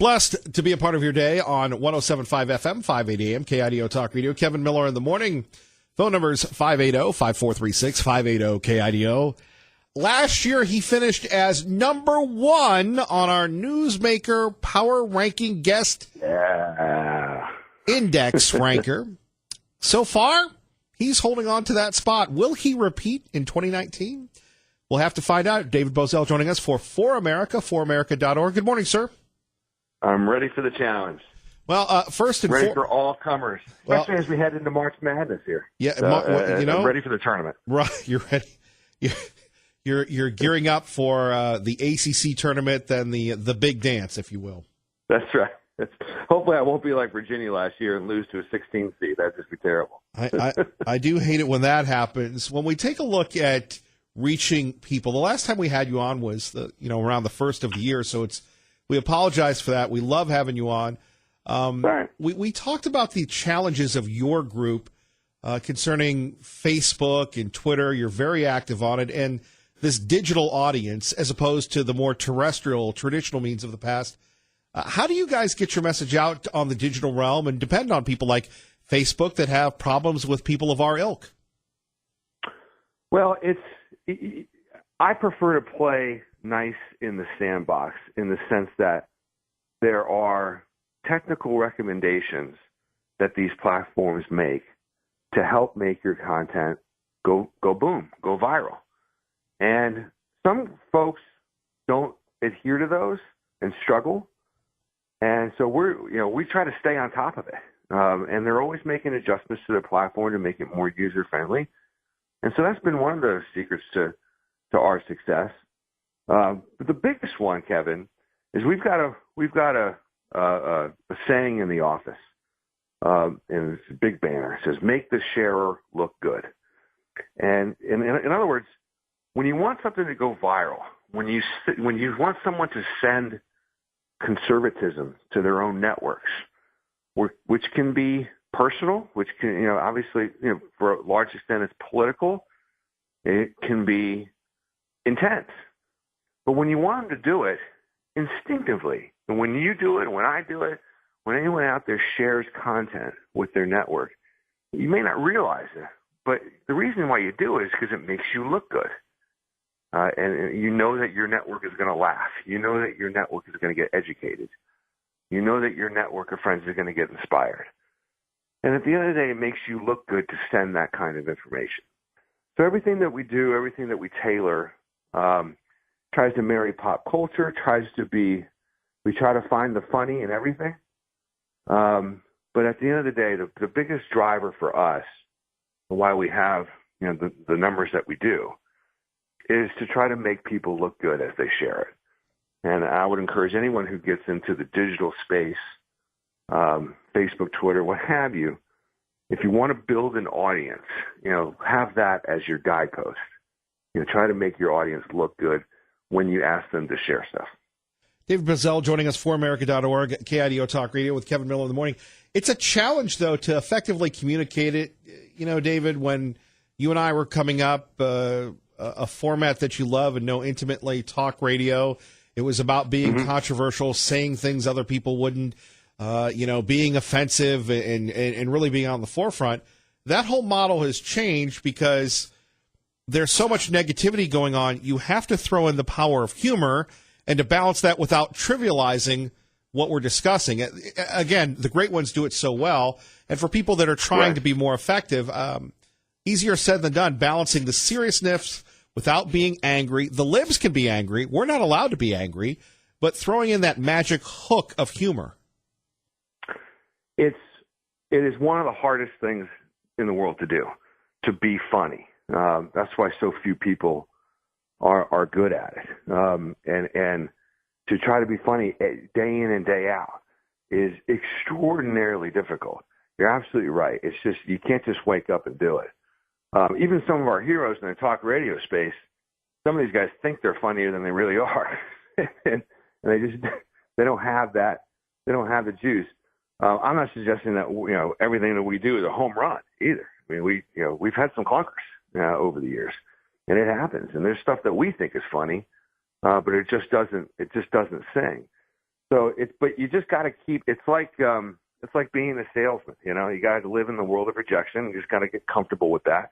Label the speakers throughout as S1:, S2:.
S1: Blessed to be a part of your day on 107.5 FM, 580 AM, KIDO Talk Radio. Kevin Miller in the morning. Phone numbers 580-5436, 580-KIDO. Last year, he finished as number one on our Newsmaker Power Ranking Guest Index ranker. So far, he's holding on to that spot. Will he repeat in 2019? We'll have to find out. David Bozell joining us for America, foramerica.org. Good morning, sir.
S2: I'm ready for the challenge.
S1: Well, first and
S2: ready for all comers, especially as we head into March Madness here.
S1: Yeah,
S2: so, I'm ready for the tournament.
S1: Right, you're ready. You're gearing up for the ACC tournament, then the big dance, if you will.
S2: That's right. Hopefully, I won't be like Virginia last year and lose to a 16 seed. That'd just be terrible.
S1: I do hate it when that happens. When we take a look at reaching people, the last time we had you on was around the first of the year, so we apologize for that. We love having you on.
S2: Right.
S1: We talked about the challenges of your group concerning Facebook and Twitter. You're very active on it, and this digital audience as opposed to the more terrestrial, traditional means of the past. How do you guys get your message out on the digital realm and depend on people like Facebook that have problems with people of our ilk?
S2: Well, I prefer to play nice in the sandbox in the sense that there are technical recommendations that these platforms make to help make your content go boom, go viral. And some folks don't adhere to those and struggle. And so we try to stay on top of it. And they're always making adjustments to the platform to make it more user friendly. And so that's been one of the secrets to our success. But the biggest one, Kevin, is we've got a saying in the office, and it's a big banner. It says, "Make the sharer look good." And in other words, when you want something to go viral, when you want someone to send conservatism to their own networks, which can be personal, which can, obviously, for a large extent it's political, it can be intense. But when you want them to do it instinctively, and when you do it, when I do it, when anyone out there shares content with their network, you may not realize it, but the reason why you do it is because it makes you look good. And you know that your network is going to laugh. You know that your network is going to get educated. You know that your network of friends are going to get inspired. And at the end of the day, it makes you look good to send that kind of information. So everything that we do, everything that we tailor, tries to marry pop culture, we try to find the funny in everything. But at the end of the day, the biggest driver for us, and why we have the numbers that we do, is to try to make people look good as they share it. And I would encourage anyone who gets into the digital space, Facebook, Twitter, what have you, if you want to build an audience, have that as your guidepost. Try to make your audience look good when you ask them to share stuff.
S1: David Bozell joining us for America.org, KIDO Talk Radio with Kevin Miller in the morning. It's a challenge, though, to effectively communicate it. David, when you and I were coming up, a format that you love and know intimately, talk radio, it was about being controversial, saying things other people wouldn't, being offensive and really being on the forefront. That whole model has changed because there's so much negativity going on. You have to throw in the power of humor and to balance that without trivializing what we're discussing. Again, the great ones do it so well. And for people that are trying to be more effective, easier said than done, balancing the seriousness without being angry. The libs can be angry. We're not allowed to be angry, but throwing in that magic hook of humor.
S2: It is one of the hardest things in the world to do, to be funny. That's why so few people are good at it. And to try to be funny day in and day out is extraordinarily difficult. You're absolutely right. It's just, you can't just wake up and do it. Even some of our heroes in the talk radio space, some of these guys think they're funnier than they really are. and they don't have that. They don't have the juice. I'm not suggesting that, everything that we do is a home run either. I mean, we've had some clunkers over the years, and it happens. And there's stuff that we think is funny, but it just doesn't sing. But you just got to keep. It's like being a salesman. You know, you got to live in the world of rejection. You just got to get comfortable with that.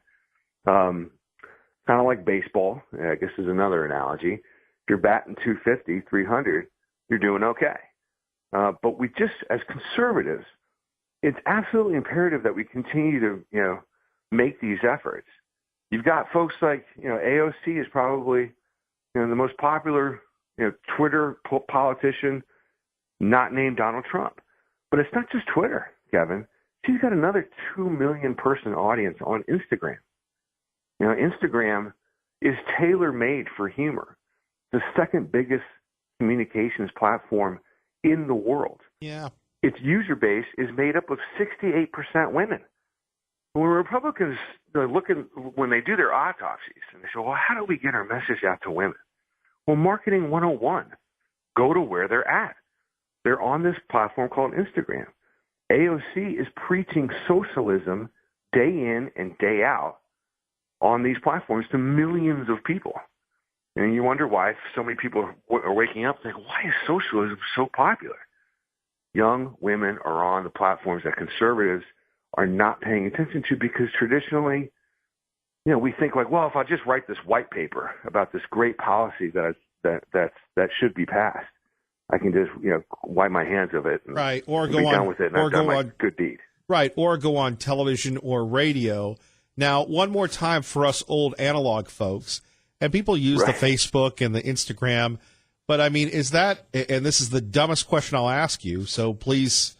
S2: Kind of like baseball, I guess is another analogy. If you're batting 250, 300, you're doing okay. But we just, as conservatives, it's absolutely imperative that we continue to, make these efforts. You've got folks like, AOC is probably, the most popular, Twitter politician not named Donald Trump. But it's not just Twitter, Kevin. She's got another 2 million person audience on Instagram. Instagram is tailor-made for humor. The second biggest communications platform in the world.
S1: Yeah.
S2: Its user base is made up of 68% women. When Republicans when they do their autopsies, and they say, well, how do we get our message out to women? Well, marketing 101, go to where they're at. They're on this platform called Instagram. AOC is preaching socialism day in and day out on these platforms to millions of people. And you wonder why so many people are waking up thinking, why is socialism so popular? Young women are on the platforms that conservatives are not paying attention to because traditionally, we think like, well, if I just write this white paper about this great policy that should be passed, I can just, wipe my hands of it and
S1: right, or
S2: be
S1: go
S2: done
S1: on,
S2: with it and
S1: or
S2: I've done
S1: go
S2: my
S1: on,
S2: good deed.
S1: right, or go on television or radio. Now, one more time for us old analog folks, and people use the Facebook and the Instagram, but I mean, is that, and this is the dumbest question I'll ask you, so please,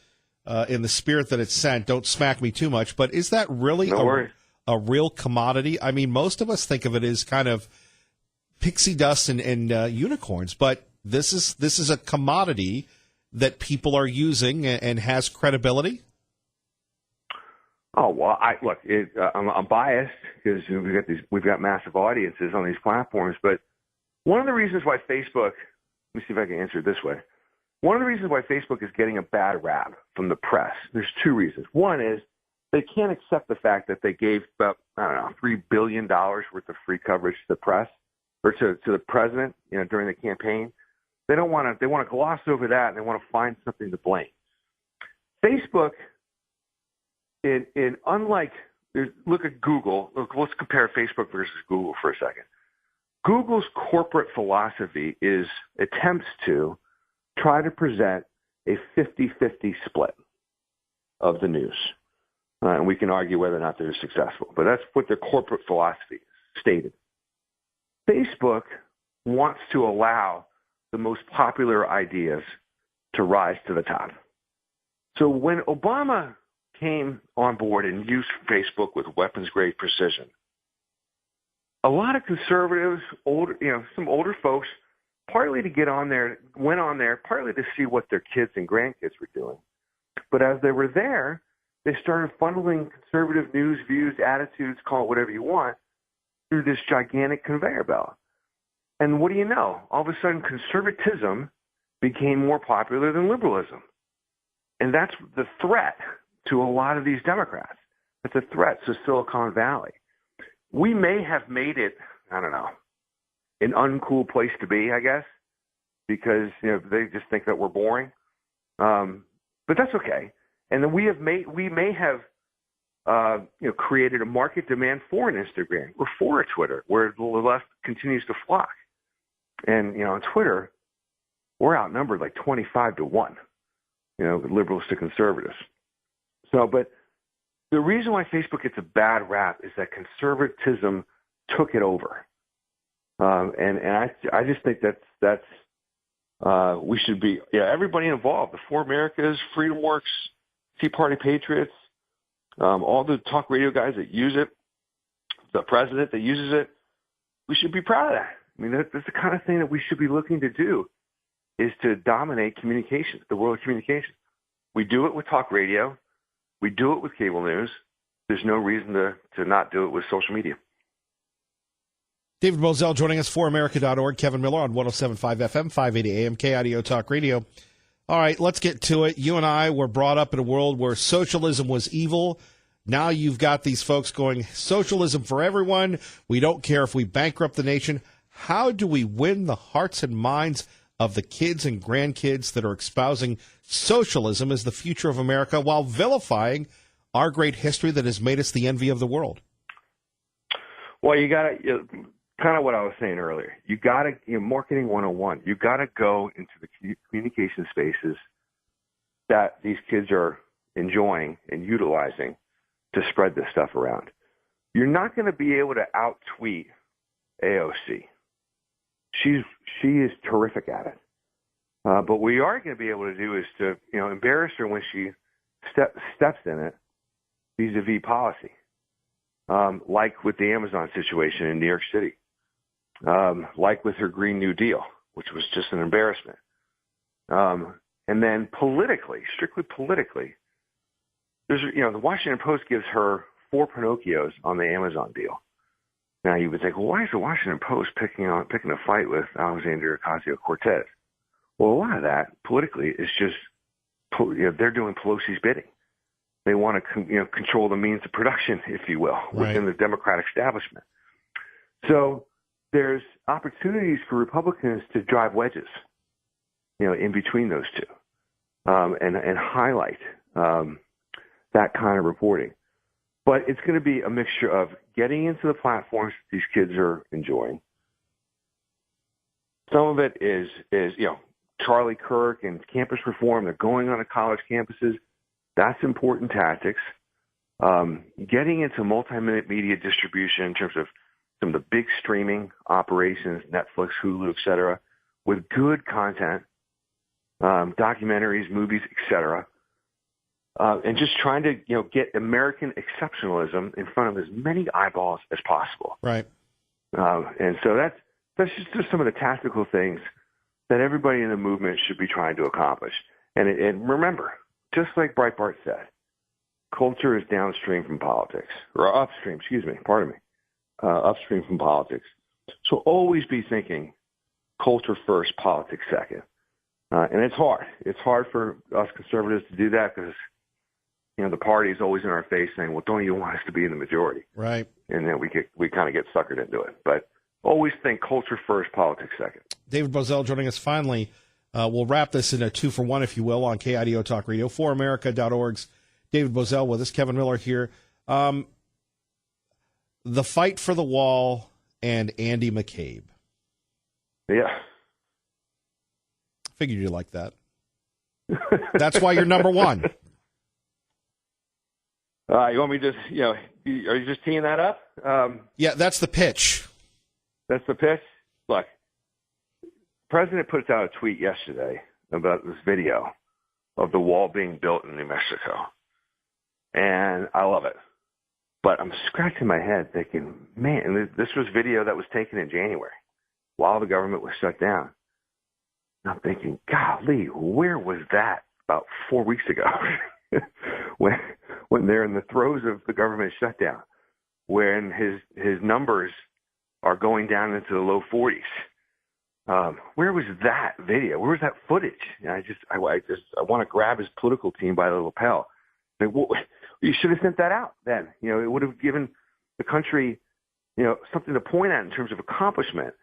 S1: in the spirit that it's sent, don't smack me too much, but is that really a real commodity? I mean, most of us think of it as kind of pixie dust and unicorns, but this is a commodity that people are using and has credibility?
S2: Oh well, I'm biased because we've got massive audiences on these platforms. But one of the reasons why Facebook, let me see if I can answer it this way. One of the reasons why Facebook is getting a bad rap from the press, there's two reasons. One is they can't accept the fact that they gave about $3 billion worth of free coverage to the press or to the president, during the campaign. They want to gloss over that and they want to find something to blame. Facebook. Look at Google. Let's compare Facebook versus Google for a second. Google's corporate philosophy attempts to try to present a 50-50 split of the news. And we can argue whether or not they're successful, but that's what their corporate philosophy stated. Facebook wants to allow the most popular ideas to rise to the top. So when Obama came on board and used Facebook with weapons-grade precision, a lot of conservatives, some older folks, partly to get on there, went on there, partly to see what their kids and grandkids were doing. But as they were there, they started funneling conservative news, views, attitudes, call it whatever you want, through this gigantic conveyor belt. And what do you know? All of a sudden, conservatism became more popular than liberalism. And that's the threat to a lot of these Democrats. It's a threat to Silicon Valley. We may have made it, an uncool place to be, I guess, because they just think that we're boring. But that's okay. And then we may have created a market demand for an Instagram or for a Twitter, where the left continues to flock. And on Twitter, we're outnumbered like 25-1. Liberals to conservatives. So, but the reason why Facebook gets a bad rap is that conservatism took it over. And I just think that's we should be, everybody involved, the For Americas, Freedom Works, Tea Party Patriots, all the talk radio guys that use it, the president that uses it, we should be proud of that. I mean, that's the kind of thing that we should be looking to do, is to dominate communications, the world of communications. We do it with talk radio. We do it with cable news. There's no reason to not do it with social media.
S1: David Moselle joining us, ForAmerica.org. Kevin Miller on 107.5 FM, 580 AM, KIDO Talk Radio. All right, let's get to it. You and I were brought up in a world where socialism was evil. Now you've got these folks going, socialism for everyone. We don't care if we bankrupt the nation. How do we win the hearts and minds of the kids and grandkids that are espousing socialism as the future of America while vilifying our great history that has made us the envy of the world?
S2: Well, you got to, kind of what I was saying earlier, you got to, marketing 101, you got to go into the communication spaces that these kids are enjoying and utilizing to spread this stuff around. You're not going to be able to out-tweet AOC. She is terrific at it. But what we are going to be able to do is to, embarrass her when she steps in it vis-a-vis policy, like with the Amazon situation in New York City, like with her Green New Deal, which was just an embarrassment. And then politically, strictly politically, there's, the Washington Post gives her 4 Pinocchios on the Amazon deal. Now you would think, well, why is the Washington Post picking a fight with Alexandria Ocasio-Cortez? Well, a lot of that politically is just, they're doing Pelosi's bidding. They want to, control the means of production, if you will, within the Democratic establishment. So there's opportunities for Republicans to drive wedges, in between those two, and highlight that kind of reporting. But it's going to be a mixture of getting into the platforms these kids are enjoying. Some of it is Charlie Kirk and campus reform. They're going on to college campuses. That's important tactics. Getting into multimedia distribution in terms of some of the big streaming operations, Netflix, Hulu, et cetera, with good content, documentaries, movies, et cetera. And just trying to, get American exceptionalism in front of as many eyeballs as possible.
S1: Right.
S2: And so that's just some of the tactical things that everybody in the movement should be trying to accomplish. And remember, just like Breitbart said, culture is downstream from politics, or upstream, upstream from politics. So always be thinking culture first, politics second. And it's hard. It's hard for us conservatives to do that because, the party is always in our face saying, well, don't you want us to be in the majority?
S1: Right.
S2: And then we kind of get suckered into it. But always think culture first, politics second.
S1: David Boesel joining us finally. We'll wrap this in a 2-for-1, if you will, on KIDO Talk Radio. ForAmerica.org's David Boesel with us. Kevin Miller here. The fight for the wall and Andy McCabe.
S2: Yeah.
S1: Figured you like that. That's why you're number one.
S2: You want me to just, are you just teeing that up?
S1: Yeah, that's the pitch.
S2: That's the pitch? Look, the president puts out a tweet yesterday about this video of the wall being built in New Mexico. And I love it. But I'm scratching my head thinking, man, this was video that was taken in January while the government was shut down. And I'm thinking, golly, where was that about 4 weeks ago when they're in the throes of the government shutdown, when his numbers are going down into the low 40s? Where was that video? Where was that footage? And I want to grab his political team by the lapel. Like, well, you should have sent that out then. It would have given the country, something to point at in terms of accomplishment.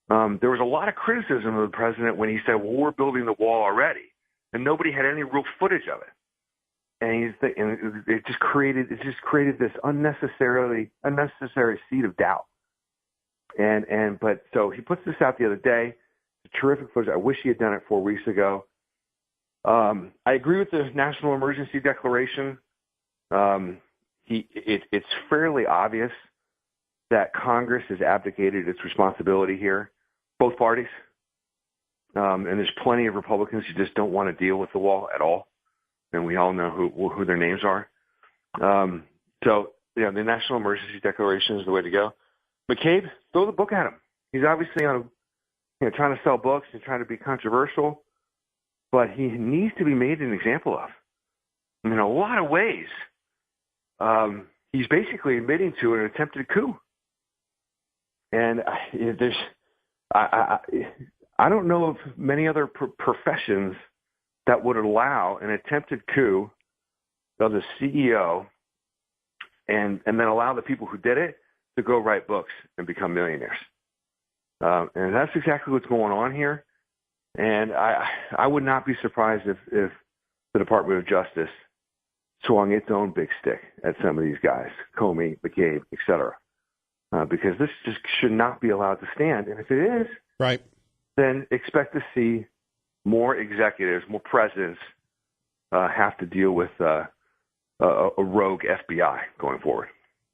S2: There was a lot of criticism of the president when he said, well, we're building the wall already. And nobody had any real footage of it. And it just created this unnecessary seed of doubt. But so he puts this out the other day. It's a terrific footage. I wish he had done it 4 weeks ago. I agree with the national emergency declaration. It's fairly obvious that Congress has abdicated its responsibility here, both parties. And there's plenty of Republicans who just don't want to deal with the wall at all. And we all know who their names are. So the national emergency declaration is the way to go. McCabe, throw the book at him. He's obviously trying to sell books and trying to be controversial, but he needs to be made an example of. In a lot of ways, he's basically admitting to an attempted coup. And I don't know of many other professions that would allow an attempted coup of the CEO and then allow the people who did it to go write books and become millionaires. And that's exactly what's going on here. And I would not be surprised if the Department of Justice swung its own big stick at some of these guys, Comey, McCabe, et cetera, because this just should not be allowed to stand. And if it is,
S1: Right.
S2: then expect to see more executives, more presidents have to deal with a rogue FBI going forward.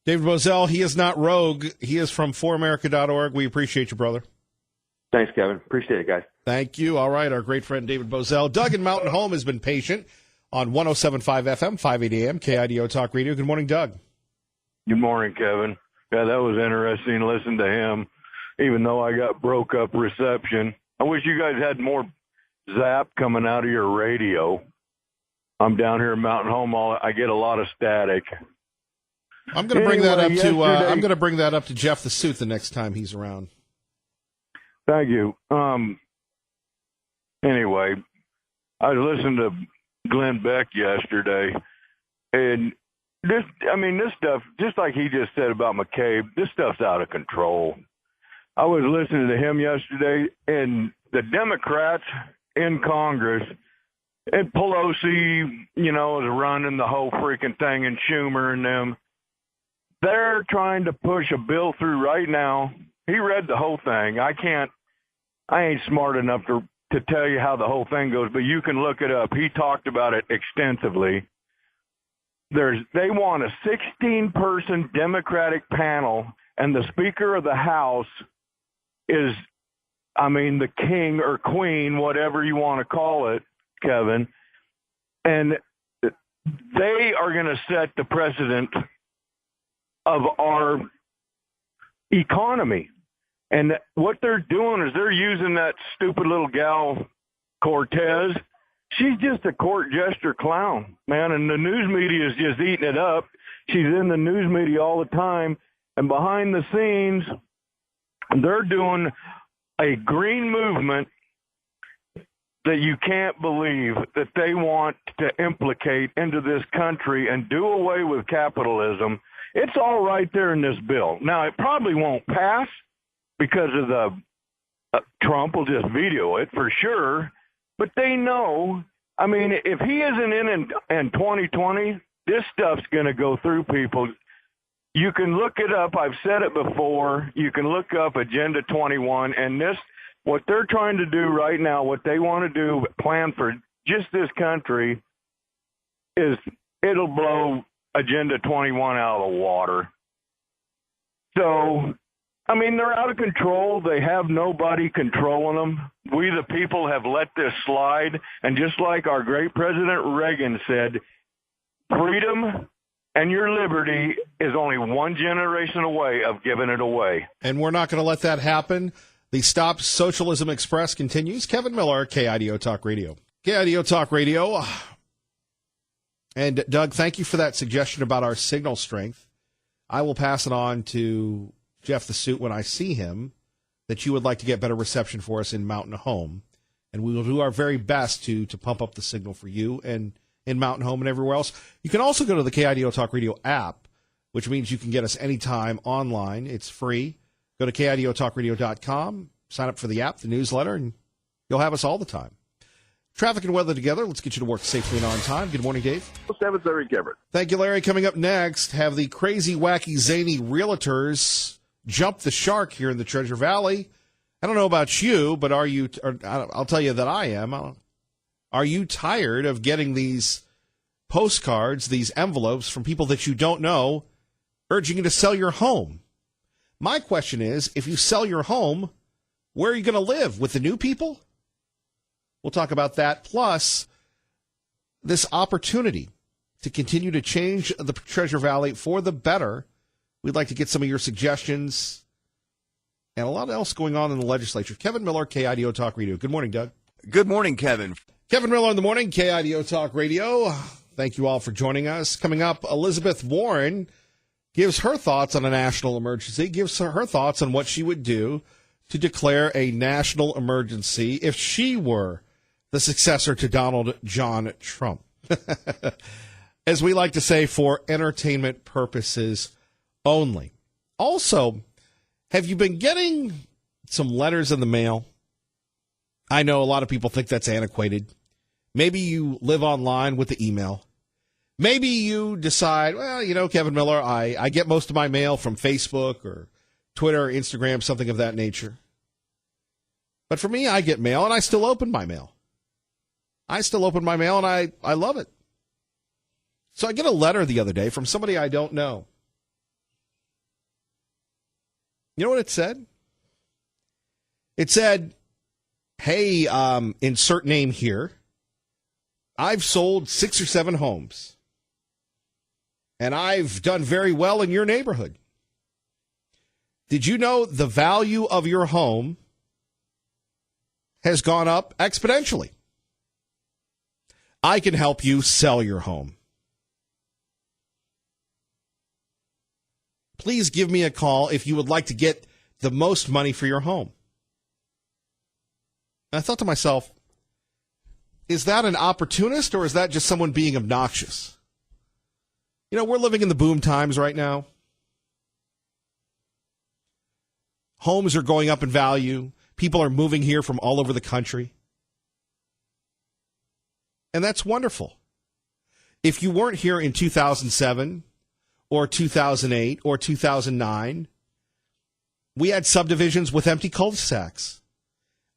S1: David Bozell, he is not rogue. He is from ForAmerica.org. We appreciate you, brother.
S2: Thanks, Kevin. Appreciate it, guys.
S1: Thank you. All right, our great friend David Bozell. Doug in Mountain Home has been patient on 107.5 FM, 580 AM, KIDO Talk Radio. Good morning, Doug.
S3: Good morning, Kevin. Yeah, that was interesting to listen to him, even though I got broke up reception. I wish you guys had more zap coming out of your radio. I'm down here in Mountain Home. I get a lot of static.
S1: I'm going to bring that up
S3: Anyway,
S1: to
S3: yesterday-
S1: I'm going to bring that up to Jeff the Suit the next time he's around.
S3: Thank you. Anyway, I listened to Glenn Beck yesterday, and this stuff, just like he just said about McCabe, this stuff's out of control. I was listening to him yesterday, and the Democrats in Congress, and Pelosi, is running the whole freaking thing, and Schumer and them, they're trying to push a bill through right now. He read the whole thing. I ain't smart enough to tell you how the whole thing goes, but you can look it up. He talked about it extensively. They want a 16-person Democratic panel, and the Speaker of the House is, the king or queen, whatever you want to call it, Kevin. And they are going to set the precedent of our economy. And what they're doing is they're using that stupid little gal, Cortez. She's just a court jester clown, man, and the news media is just eating it up. She's in the news media all the time, and behind the scenes, they're doing a green movement that you can't believe that they want to implicate into this country and do away with capitalism. It's all right there in this bill. Now, it probably won't pass because of the Trump will just veto it for sure. But they know, if he isn't in 2020, this stuff's going to go through people. You can look it up. I've said it before. You can look up Agenda 21, and what they're trying to do right now, what they want to do, plan for just this country, is it'll blow Agenda 21 out of the water. So, they're out of control. They have nobody controlling them. We, the people, have let this slide. And just like our great President Reagan said, freedom and your liberty is only one generation away of giving it away.
S1: And we're not going to let that happen. The Stop Socialism Express continues. Kevin Miller, KIDO Talk Radio. KIDO Talk Radio. And Doug, thank you for that suggestion about our signal strength. I will pass it on to Jeff the Suit when I see him, that you would like to get better reception for us in Mountain Home. And we will do our very best to pump up the signal for you and in Mountain Home and everywhere else. You can also go to the KIDO Talk Radio app, which means you can get us anytime online. It's free. Go to KIDOTalkRadio.com, sign up for the app, the newsletter, and you'll have us all the time. Traffic and weather together. Let's get you to work safely and on time. Good morning, Dave.
S4: 7th, Larry Gebert.
S1: Thank you, Larry. Coming up next, have the crazy, wacky, zany realtors jump the shark here in the Treasure Valley. I don't know about you, but I'll tell you that I am. Are you tired of getting these postcards, these envelopes from people that you don't know, urging you to sell your home? My question is, if you sell your home, where are you going to live? With the new people? We'll talk about that, plus this opportunity to continue to change the Treasure Valley for the better. We'd like to get some of your suggestions and a lot else going on in the legislature. Kevin Miller, KIDO Talk Radio. Good morning, Doug.
S5: Good morning, Kevin.
S1: Kevin Miller in the morning, KIDO Talk Radio. Thank you all for joining us. Coming up, Elizabeth Warren gives her thoughts on a national emergency, gives her thoughts on what she would do to declare a national emergency if she were the successor to Donald John Trump. As we like to say, for entertainment purposes only. Also, have you been getting some letters in the mail? I know a lot of people think that's antiquated. Maybe you live online with the email. Maybe you decide, well, Kevin Miller, I get most of my mail from Facebook or Twitter or Instagram, something of that nature. But for me, I get mail, and I still open my mail. And I love it. So I get a letter the other day from somebody I don't know. You know what it said? It said, hey, insert name here. I've sold 6 or 7 homes. And I've done very well in your neighborhood. Did you know the value of your home has gone up exponentially? I can help you sell your home. Please give me a call if you would like to get the most money for your home. And I thought to myself, is that an opportunist or is that just someone being obnoxious? We're living in the boom times right now. Homes are going up in value. People are moving here from all over the country. And that's wonderful. If you weren't here in 2007 or 2008 or 2009, we had subdivisions with empty cul-de-sacs.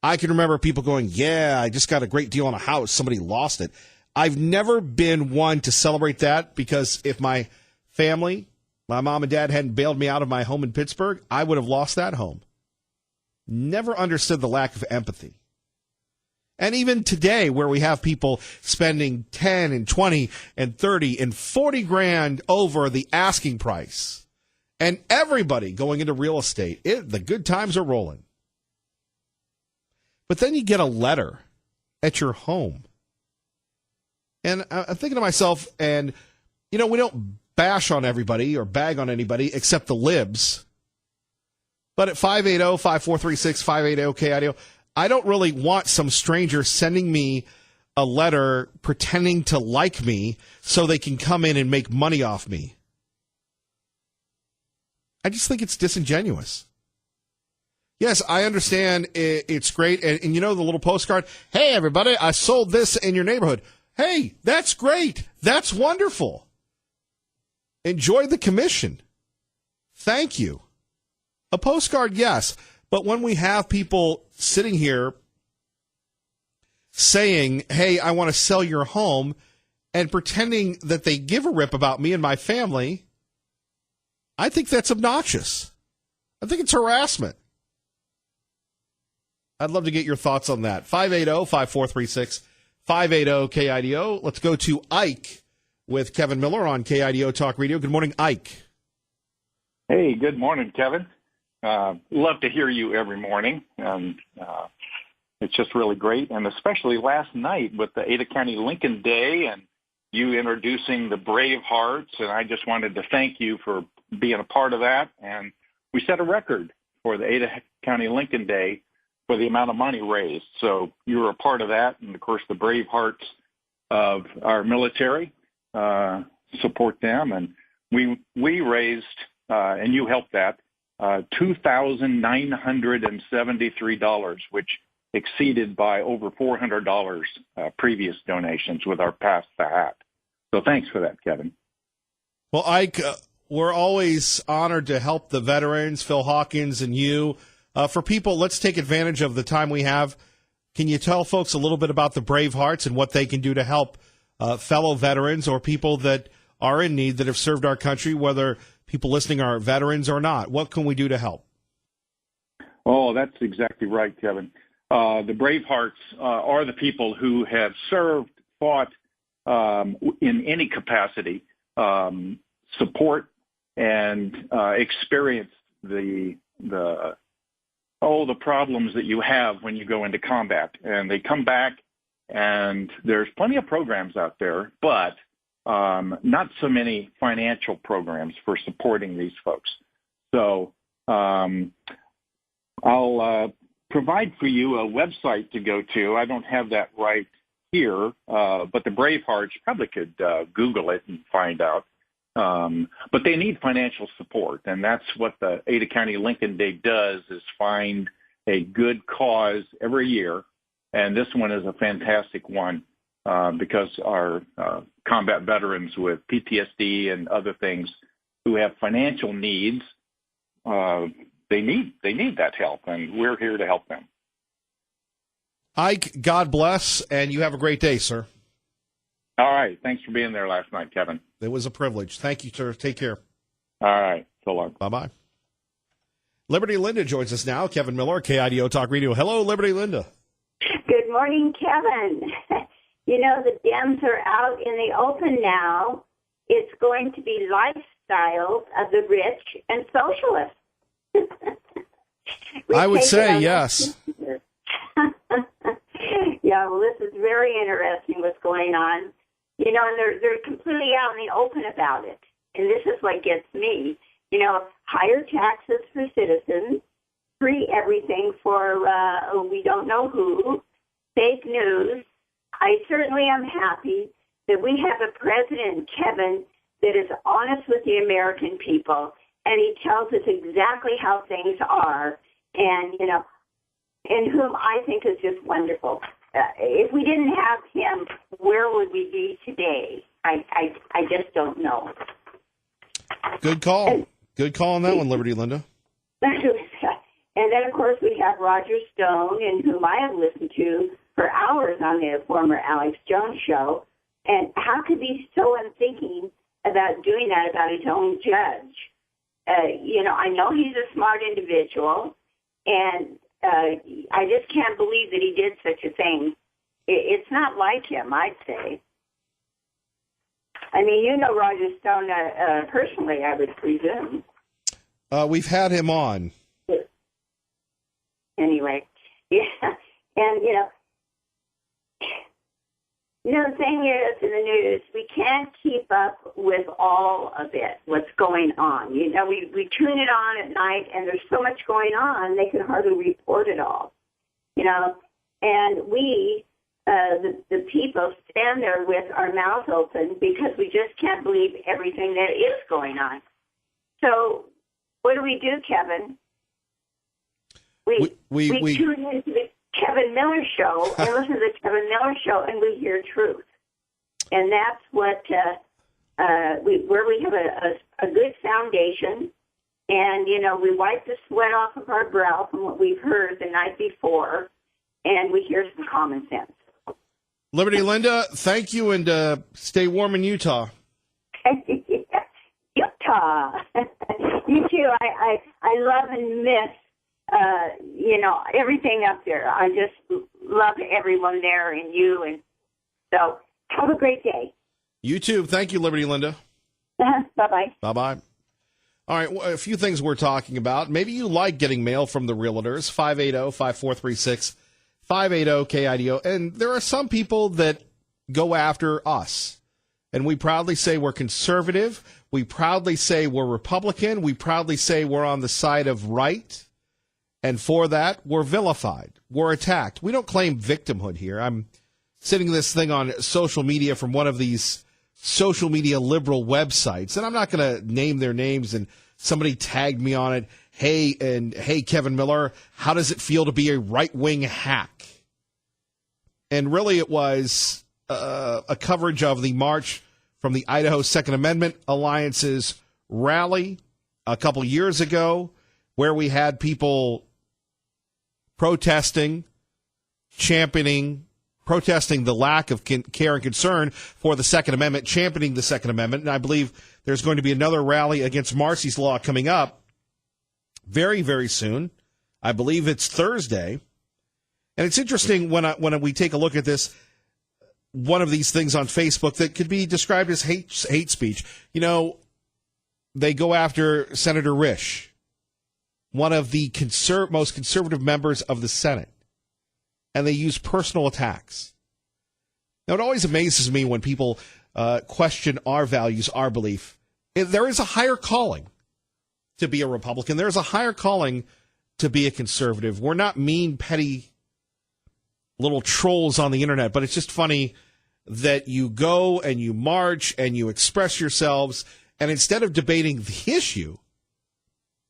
S1: I can remember people going, yeah, I just got a great deal on a house. Somebody lost it. I've never been one to celebrate that because if my family, my mom and dad hadn't bailed me out of my home in Pittsburgh, I would have lost that home. Never understood the lack of empathy. And even today, where we have people spending 10 and 20 and 30 and 40 grand over the asking price, and everybody going into real estate, the good times are rolling. But then you get a letter at your home. And I'm thinking to myself, and, we don't bash on everybody or bag on anybody except the libs. But at 580-5436, 580-KIDO, I don't really want some stranger sending me a letter pretending to like me so they can come in and make money off me. I just think it's disingenuous. Yes, I understand it's great. And the little postcard, hey, everybody, I sold this in your neighborhood. Hey, that's great. That's wonderful. Enjoy the commission. Thank you. A postcard, yes. But when we have people sitting here saying, hey, I want to sell your home, and pretending that they give a rip about me and my family, I think that's obnoxious. I think it's harassment. I'd love to get your thoughts on that. 580-5436, 580-KIDO. Let's go to Ike with Kevin Miller on KIDO Talk Radio. Good morning, Ike.
S4: Hey, good morning, Kevin. Love to hear you every morning. It's just really great. And especially last night with the Ada County Lincoln Day and you introducing the Brave Hearts. And I just wanted to thank you for being a part of that. And we set a record for the Ada County Lincoln Day for the amount of money raised. So you were a part of that. And, of course, the Brave Hearts of our military, support them. And we raised, and you helped that, $2,973, which exceeded by over $400 previous donations with our Pass the Hat. So thanks for that, Kevin.
S1: Well, Ike, we're always honored to help the veterans, Phil Hawkins and you. For people, let's take advantage of the time we have. Can you tell folks a little bit about the Brave Hearts and what they can do to help fellow veterans or people that are in need that have served our country, whether people listening are veterans or not? What can we do to help?
S4: Oh, that's exactly right, Kevin. The Brave Hearts are the people who have served, fought in any capacity, support and experienced the problems that you have when you go into combat. And they come back, and there's plenty of programs out there, but not so many financial programs for supporting these folks. So I'll provide for you a website to go to. I don't have that right here, but the Brave Hearts, probably could Google it and find out. But they need financial support, and that's what the Ada County Lincoln Day does, is find a good cause every year And this one is a fantastic one because our combat veterans with PTSD and other things who have financial needs, they need that help, and we're here to help them.
S1: Ike, God bless, and you have a great day, sir.
S4: All right. Thanks for being there last night, Kevin.
S1: It was a privilege. Thank you, sir. Take care.
S4: All right. So long.
S1: Bye-bye. Liberty Linda joins us now. Kevin Miller, KIDO Talk Radio. Hello, Liberty Linda.
S5: Good morning, Kevin. You know, the Dems are out in the open now. It's going to be lifestyles of the rich and socialists.
S1: I would say yes.
S5: Yeah, well, this is very interesting what's going on. You know, and they're completely out in the open about it. And this is what gets me. You know, higher taxes for citizens, free everything for we don't know who, fake news. I certainly am happy that we have a president, Kevin, that is honest with the American people, and he tells us exactly how things are, and, you know, and whom I think is just wonderful. If we didn't have him, where would we be today? I just don't know.
S1: Good call. Good call on that one, Liberty Linda.
S5: And then, of course, we have Roger Stone, and whom I have listened to for hours on the former Alex Jones show. And how could be so unthinking about doing that about his own judge? You know, I know he's a smart individual, and I just can't believe that he did such a thing. It's not like him, I'd say. I mean, you know Roger Stone personally, I would presume.
S1: We've had him on.
S5: Anyway, yeah. And, the thing is, in the news, we can't keep up with all of it, what's going on. You know, we tune it on at night, and there's so much going on, they can hardly report it all. You know, and we, the people, stand there with our mouth open because we just can't believe everything that is going on. So what do, Kevin? We tune into the Kevin Miller Show and listen to the Kevin Miller Show, and we hear truth. And that's what where we have a good foundation, and we wipe the sweat off of our brow from what we've heard the night before, and we hear some common sense.
S1: Liberty Linda, thank you, and stay warm in Utah.
S5: Utah, you too. I love and miss. Everything up there. I just love everyone there and you. And so have a great day.
S1: You too. Thank you, Liberty Linda.
S5: Bye-bye.
S1: Bye-bye. All right, well, a few things we're talking about. Maybe you like getting mail from the realtors, 580-5436, 580-KIDO. And there are some people that go after us. And we proudly say we're conservative. We proudly say we're Republican. We proudly say we're on the side of right. And for that, we're vilified. We're attacked. We don't claim victimhood here. I'm sitting this thing on social media from one of these social media liberal websites, and I'm not going to name their names, and somebody tagged me on it. Hey, Kevin Miller, how does it feel to be a right-wing hack? And really it was a coverage of the march from the Idaho Second Amendment Alliance's rally a couple years ago, where we had people protesting the lack of care and concern for the Second Amendment, championing the Second Amendment. And I believe there's going to be another rally against Marsy's Law coming up very, very soon. I believe it's Thursday. And it's interesting when we take a look at this, one of these things on Facebook that could be described as hate speech. They go after Senator Risch, one of the most conservative members of the Senate, and they use personal attacks. Now, it always amazes me when people question our values, our belief. There is a higher calling to be a Republican. There is a higher calling to be a conservative. We're not mean, petty little trolls on the internet, but it's just funny that you go and you march and you express yourselves, and instead of debating the issue,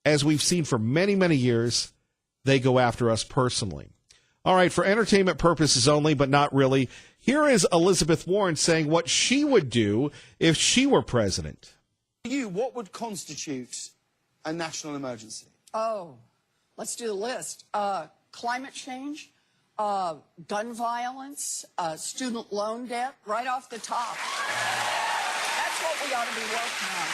S1: as we've seen for many, many years, they go after us personally. All right, for entertainment purposes only, but not really, here is Elizabeth Warren saying what she would do if she were president.
S6: What would constitute a national emergency?
S7: Oh, let's do the list. Climate change, gun violence, student loan debt, right off the top. That's what we ought to be working on.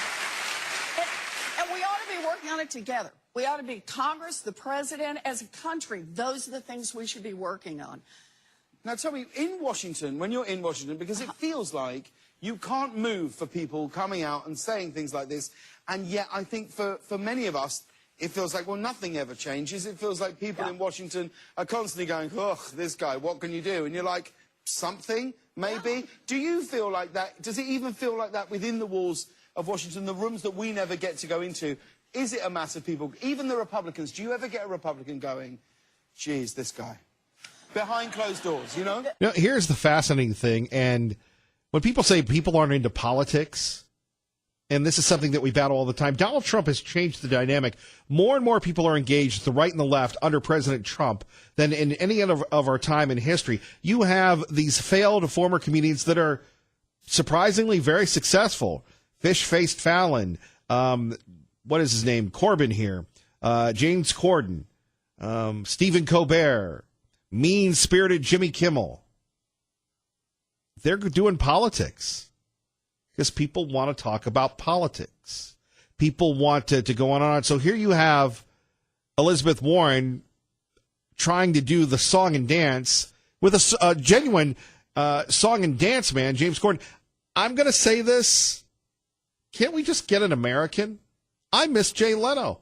S7: And we ought to be working on it together. We ought to be Congress, the president, as a country. Those are the things we should be working on.
S6: Now, tell me, in Washington, when you're in Washington, because it feels like you can't move for people coming out and saying things like this, and yet I think for many of us, it feels like, well, nothing ever changes. It feels like people in Washington are constantly going, ugh, this guy, what can you do? And you're like, something, maybe? Yeah. Do you feel like that? Does it even feel like that within the walls of Washington, the rooms that we never get to go into? Is it a mass of people? Even the Republicans, do you ever get a Republican going, geez, this guy? Behind closed doors, you know?
S1: Now, here's the fascinating thing, and when people say people aren't into politics, and this is something that we battle all the time, Donald Trump has changed the dynamic. More and more people are engaged, the right and the left, under President Trump than in any of our time in history. You have these failed former comedians that are surprisingly very successful. Fish-faced Fallon, what is his name? Corbin here. James Corden, Stephen Colbert, mean-spirited Jimmy Kimmel. They're doing politics because people want to talk about politics. People want to go on and on. So here you have Elizabeth Warren trying to do the song and dance with a genuine song and dance man, James Corden. I'm going to say this. Can't we just get an American? I miss Jay Leno.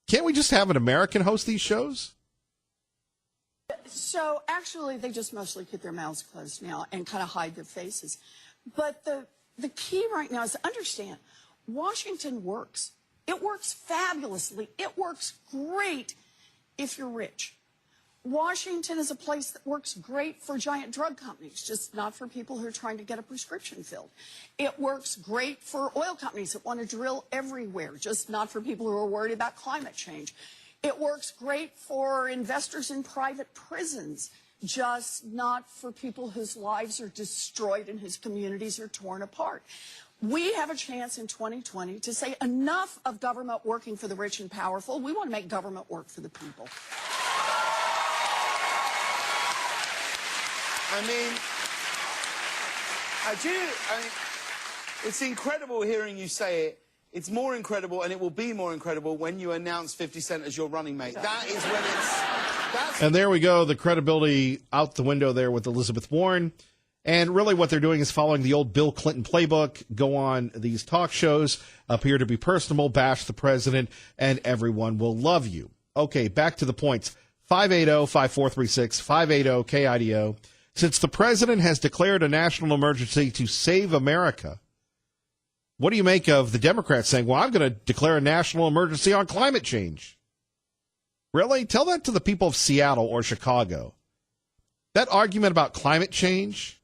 S1: Can't we just have an American host these shows?
S7: So actually, they just mostly keep their mouths closed now and kind of hide their faces. But the key right now is to understand Washington works. It works fabulously. It works great if you're rich. Washington is a place that works great for giant drug companies, just not for people who are trying to get a prescription filled. It works great for oil companies that want to drill everywhere, just not for people who are worried about climate change. It works great for investors in private prisons, just not for people whose lives are destroyed and whose communities are torn apart. We have a chance in 2020 to say enough of government working for the rich and powerful. We want to make government work for the people.
S6: I mean, it's incredible hearing you say it. It's more incredible, and it will be more incredible when you announce 50 Cent as your running mate. That is when it's...
S1: And there we go, the credibility out the window there with Elizabeth Warren. And really what they're doing is following the old Bill Clinton playbook, go on these talk shows, appear to be personable, bash the president, and everyone will love you. Okay, back to the points. 580-5436, 580-KIDO. Since the president has declared a national emergency to save America, what do you make of the Democrats saying, well, I'm going to declare a national emergency on climate change? Really? Tell that to the people of Seattle or Chicago. That argument about climate change,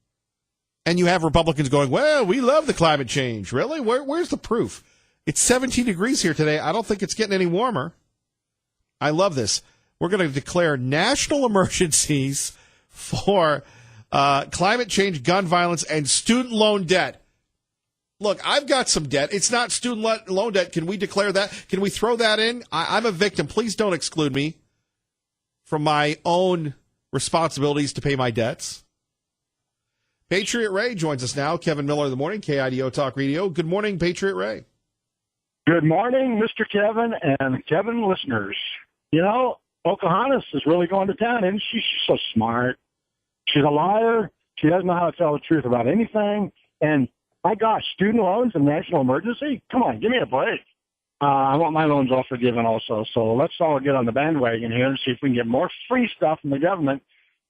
S1: and you have Republicans going, well, we love the climate change. Really? Where's the proof? It's 17 degrees here today. I don't think it's getting any warmer. I love this. We're going to declare national emergencies for climate change, gun violence, and student loan debt. Look, I've got some debt. It's not student loan debt. Can we declare that? Can we throw that in? I'm a victim. Please don't exclude me from my own responsibilities to pay my debts. Patriot Ray joins us now. Kevin Miller in the morning, KIDO Talk Radio. Good morning, Patriot Ray.
S8: Good morning, Mr. Kevin and Kevin listeners. You know, Pocahontas is really going to town, isn't she? She's so smart. She's a liar. She doesn't know how to tell the truth about anything. And my gosh, student loans and national emergency? Come on, give me a break. I want my loans all forgiven also. So let's all get on the bandwagon here and see if we can get more free stuff from the government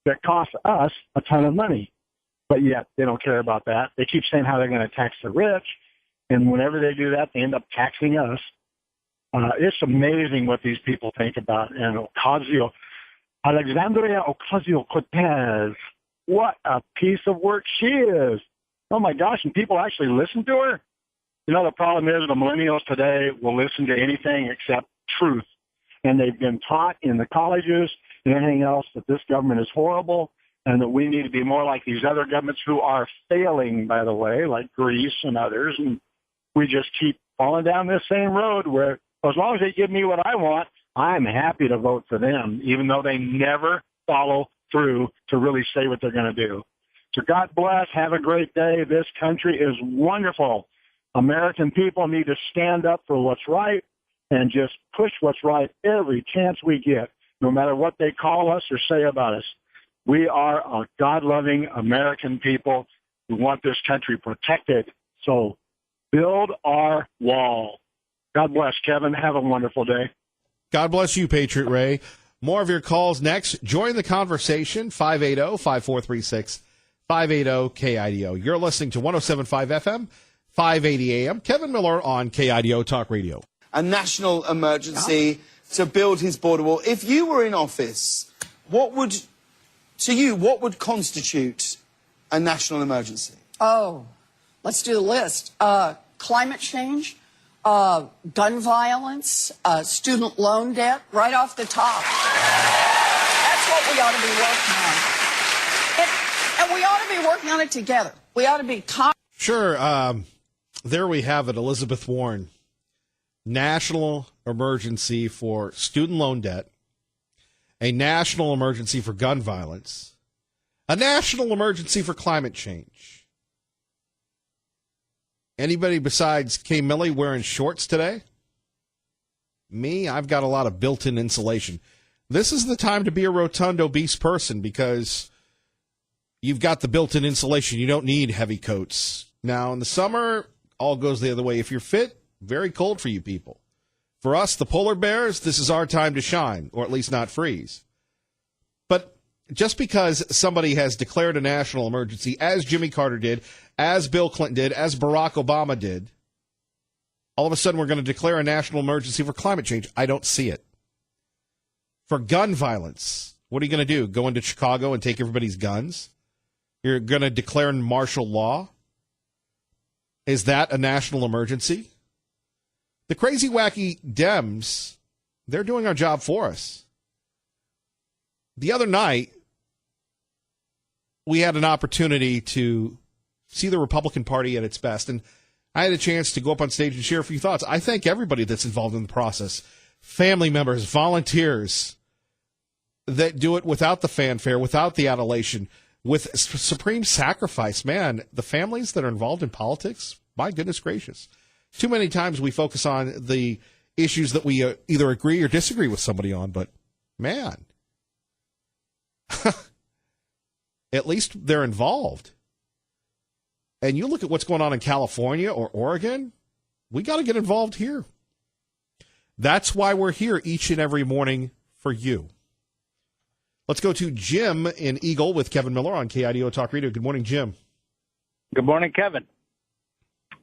S8: that costs us a ton of money. But yet they don't care about that. They keep saying how they're going to tax the rich. And whenever they do that, they end up taxing us. It's amazing what these people think about. And Alexandria Ocasio-Cortez, what a piece of work she is. Oh, my gosh, and people actually listen to her? You know, the problem is the millennials today will listen to anything except truth. and they've been taught in the colleges and anything else that this government is horrible and that we need to be more like these other governments who are failing, by the way, like Greece and others. And we just keep falling down this same road where as long as they give me what I want, I'm happy to vote for them, even though they never follow through to really say what they're going to do. So God bless. Have a great day. This country is wonderful. American people need to stand up for what's right and just push what's right every chance we get, no matter what they call us or say about us. We are a God-loving American people who want this country protected. So build our wall. God bless, Kevin. Have a wonderful day.
S1: God bless you, Patriot Ray. More of your calls next. Join the conversation, 580-5436, 580-KIDO. You're listening to 107.5 FM, 580 AM. Kevin Miller on KIDO Talk Radio.
S6: A national emergency to build his border wall. If you were in office, what would constitute a national emergency?
S7: Oh, let's do the list. Climate change, gun violence, student loan debt, right off the top. That's what we ought to be working on. And we ought to be working on it together. We ought to be...
S1: Sure. There we have it, Elizabeth Warren. National emergency for student loan debt, a national emergency for gun violence, a national emergency for climate change. Anybody besides Kay Milley wearing shorts today? Me, I've got a lot of built-in insulation. This is the time to be a rotund, obese person because you've got the built-in insulation. You don't need heavy coats. Now, in the summer, all goes the other way. If you're fit, very cold for you people. For us, the polar bears, this is our time to shine, or at least not freeze. But just because somebody has declared a national emergency, as Jimmy Carter did, as Bill Clinton did, as Barack Obama did, all of a sudden we're going to declare a national emergency for climate change. I don't see it. For gun violence, what are you going to do? Go into Chicago and take everybody's guns? You're going to declare martial law? Is that a national emergency? The crazy, wacky Dems, they're doing our job for us. The other night, we had an opportunity to see the Republican Party at its best, and I had a chance to go up on stage and share a few thoughts. I thank everybody that's involved in the process. Family members, volunteers that do it without the fanfare, without the adulation, with supreme sacrifice. Man, the families that are involved in politics, my goodness gracious. Too many times we focus on the issues that we either agree or disagree with somebody on, but man, at least they're involved. And you look at what's going on in California or Oregon, we got to get involved here. That's why we're here each and every morning for you. Let's go to Jim in Eagle with Kevin Miller on KIDO Talk Radio. Good morning, Jim.
S9: Good morning, Kevin.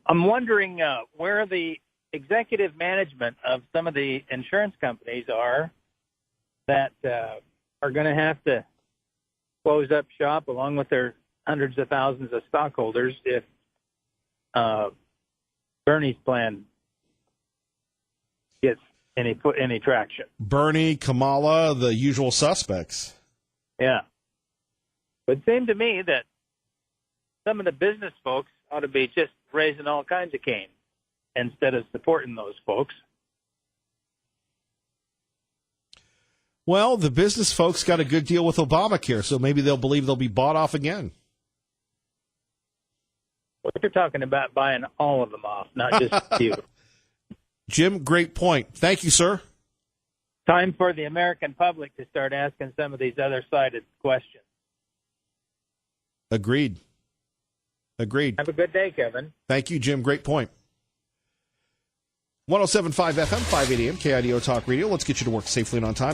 S9: I'm wondering where the executive management of some of the insurance companies are that are going to have to close up shop along with their hundreds of thousands of stockholders if Bernie's plan gets any traction.
S1: Bernie, Kamala, the usual suspects.
S9: Yeah. But it seemed to me that some of the business folks ought to be just raising all kinds of cane instead of supporting those folks.
S1: Well, the business folks got a good deal with Obamacare, so maybe they'll believe they'll be bought off again.
S9: Well, you're talking about buying all of them off, not just a few.
S1: Jim, great point. Thank you, sir.
S9: Time for the American public to start asking some of these other-sided questions.
S1: Agreed.
S9: Have a good day, Kevin.
S1: Thank you, Jim. Great point. 107.5 FM, 580 AM, KIDO Talk Radio. Let's get you to work safely and on time.